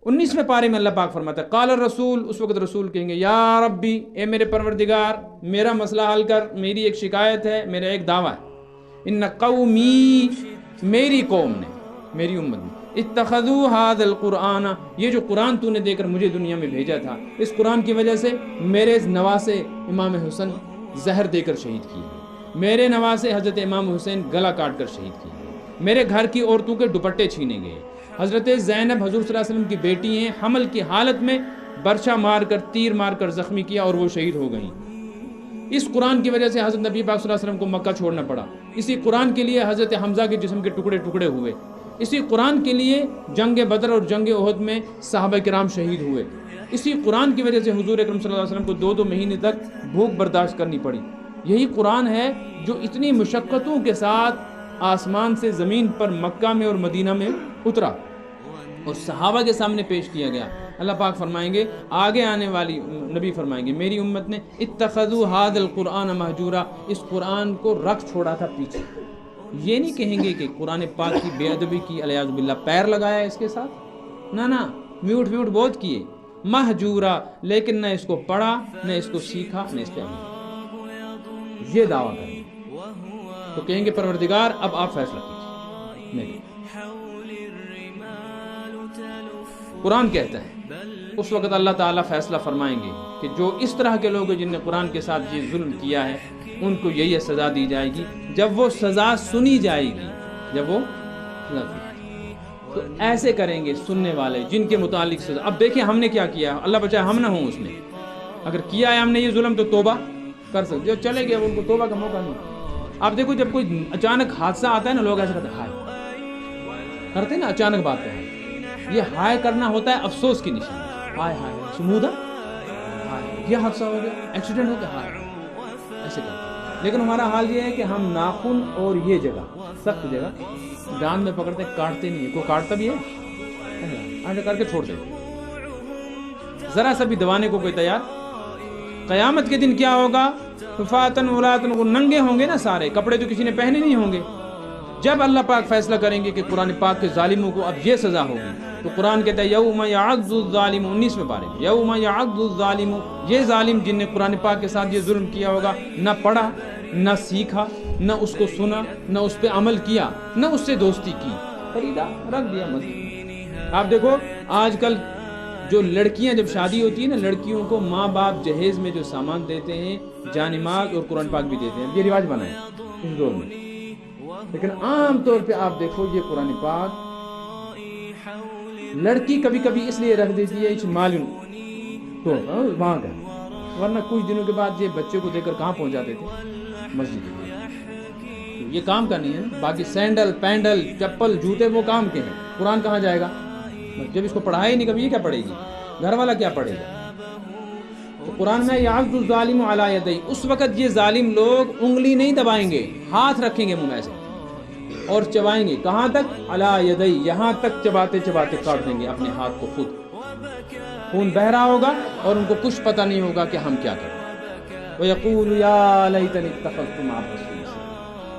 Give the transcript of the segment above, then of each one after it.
19वें पारे में अल्लाह पाक फरमाता है क़ाल रसूल, उस वक्त रसूल कहेंगे या रब्बी, ए मेरे परवरदिगार, मेरा मसला हल कर, मेरी एक शिकायत है, मेरा एक दावा है। इन्न कौमी, मेरी कौम ने, मेरी उम्मत ने, इत्तखज़ू हाज़ल क़ुरआन, ये जो कुरान तूने देकर मुझे दुनिया में भेजा था, इस कुरान की वजह से मेरे नवासे इमाम हुसैन जहर देकर शहीद किए, मेरे नवासे हज़रत इमाम हुसैन गला काट कर शहीद किए, मेरे घर की औरतों के दुपट्टे छीने गए, हज़रत ज़ैनब हुज़ूर सल्लल्लाहु अलैहि वसल्लम की बेटी हैं, हमल की हालत में बर्छा मार कर, तीर मार कर ज़ख्मी किया और वो शहीद हो गई। इस कुरान की वजह से हज़रत नबी पाक सल्लल्लाहु अलैहि वसल्लम को मक्का छोड़ना पड़ा। इसी कुरान के लिए हज़रत हमज़ा के जिस्म के टुकड़े टुकड़े हुए। इसी कुरान के लिए जंग बदर और जंग उहद में सहाबा किराम शहीद हुए। इसी कुरान की वजह से हुज़ूर अकरम सल्लल्लाहु अलैहि वसल्लम को 2-2 महीने तक भूख बर्दाश्त करनी पड़ी। यही कुरान है जो इतनी मुशक्क़तों के साथ आसमान से ज़मीन पर मक्का में और मदीना में उतरा और सहाबा के सामने पेश किया गया। अल्लाह पाक फरमाएंगे, आगे आने वाली नबी फरमाएंगे, मेरी उम्मत ने इत्तखज़ू हाज़ल क़ुरआन महजूरा, इस कुरान को रख छोड़ा था पीछे। ये नहीं कहेंगे कि कुरान पाक की बेअदबी की, अलियाज़ु बिल्लाह, पैर लगाया इसके साथ, ना ना, म्यूट बहुत किए, महजूरा, लेकिन न इसको पढ़ा, न इसको सीखा, न इस पे अमल, ये दावा करेंगे। तो कहेंगे परवरदिगार अब आप फैसला कीजिए। नहीं, कुरान कहता है उस वक़्त अल्लाह ताला फैसला फरमाएंगे कि जो इस तरह के लोग हैं जिनने कुरान के साथ ये जुल्म किया है, उनको यही सज़ा दी जाएगी। जब वो सज़ा सुनी जाएगी, जब वो तो ऐसे करेंगे सुनने वाले जिनके मुतालिक सज़ा। अब देखिए हमने क्या किया, अल्लाह बचाए हम ना हों उसमें। अगर किया है हमने ये जुल्म तो तौबा कर सकते, जो चले गए उनको तौबा का मौका नहीं। आप देखो जब कोई अचानक हादसा आता है ना, लोग ऐसे करते हाय करते ना, अचानक बात है, ये हाय करना होता है अफसोस की निशानी। हाय हाय समूदा, हाय ये हादसा हो गया, एक्सीडेंट हो गया, हाय ऐसे करते। लेकिन हमारा हाल ये है कि हम नाखून और ये जगह, सख्त जगह दांत में पकड़ते, काटते नहीं है। कोई काटता भी है, ऐसे करके छोड़ देते, जरा सा भी दबाने को कोई तैयार। क़यामत के दिन क्या होगा, हुफ़ातन उरातन, वो नंगे होंगे ना सारे, कपड़े तो किसी ने पहने नहीं होंगे। जब अल्लाह पाक फैसला करेंगे कि कुरान पाक के जालिमों को अब ये सज़ा होगी, तो कुरान कहता है यौम यअज़्ज़ुज़ ज़ालिम, 19वें पारे में, यौम यअज़्ज़ुज़ ज़ालिम, ये जालिम जिनने कुरान पाक के साथ ये जुल्म किया होगा, न पढ़ा, न सीखा, न उसको सुना, न उस पर अमल किया, न उससे दोस्ती की, खरीदा रख दिया मस्जिद। आप देखो आजकल जो लड़कियां जब शादी होती है ना, लड़कियों को माँ बाप जहेज में जो सामान देते हैं, जानिमाज़ और कुरान पाक भी देते हैं, ये रिवाज बना है इस दौर में। लेकिन आम तौर पे आप देखो ये कुरान पाक लड़की कभी कभी इसलिए रख देती है इस मालूम तो वहाँ का, वरना कुछ दिनों के बाद ये बच्चे को देकर कहाँ पहुँच जाते थे, मस्जिद। ये काम का नहीं है। बाकी सैंडल, पैंडल, चप्पल, जूते वो काम के हैं, कुरान कहाँ जाएगा जब इसको पढ़ाया ही नहीं कभी, ये क्या पढ़ेगी, घर वाला क्या पढ़ेगा। तो कुरान में यअज़्ज़ुज़ ज़ालिमु अला यदै, उस वक़्त ये जालिम लोग उंगली नहीं दबाएंगे, हाथ रखेंगे मुँह में से और चबाएंगे, कहाँ तक, अला यदै, यहाँ तक चबाते चबाते काट देंगे अपने हाथ को खुद। खून बह रहा होगा और उनको कुछ पता नहीं होगा कि हम क्या करें। वो यक़ूलु या लैतनी इत्तख़ज़्तु मअ रसूल,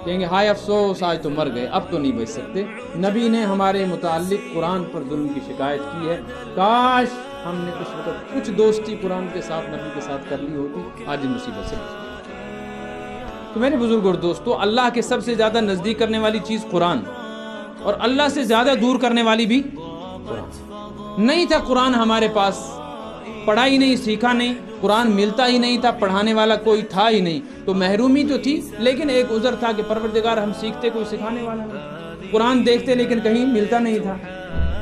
कहेंगे हाय अफसोस आज तो मर गए, अब तो नहीं बच सकते। नबी ने हमारे मुताल्लिक कुरान पर जुल्म की शिकायत की है, काश हमने उस वक्त कुछ दोस्ती कुरान के साथ, नबी के साथ कर ली होती, आज इन मुसीबत से बच। तो मेरे बुजुर्ग और दोस्तों, अल्लाह के सबसे ज़्यादा नज़दीक करने वाली चीज़ कुरान, और अल्लाह से ज़्यादा दूर करने वाली भी कुरान। नहीं था कुरान हमारे पास, पढ़ा ही नहीं, सीखा नहीं, कुरान मिलता ही नहीं था, पढ़ाने वाला कोई था ही नहीं, तो महरूमी तो थी, लेकिन एक उज़र था कि परवरदिगार हम सीखते, कोई सिखाने वाला नहीं, कुरान देखते लेकिन कहीं मिलता नहीं था।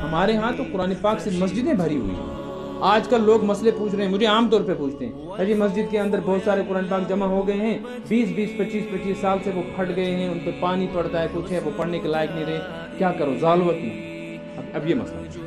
हमारे यहाँ तो कुरान पाक से मस्जिदें भरी हुई हैं। आजकल लोग मसले पूछ रहे हैं, मुझे आम तौर पे पूछते हैं, अजी मस्जिद के अंदर बहुत सारे कुरान पाक जमा हो गए हैं, 20-20, 25-25 साल से वो फट गए हैं, उन पर पानी पड़ता है, कुछ है, वो पढ़ने के लायक नहीं रहे, क्या करो, ज़ालवत में। अब ये मसला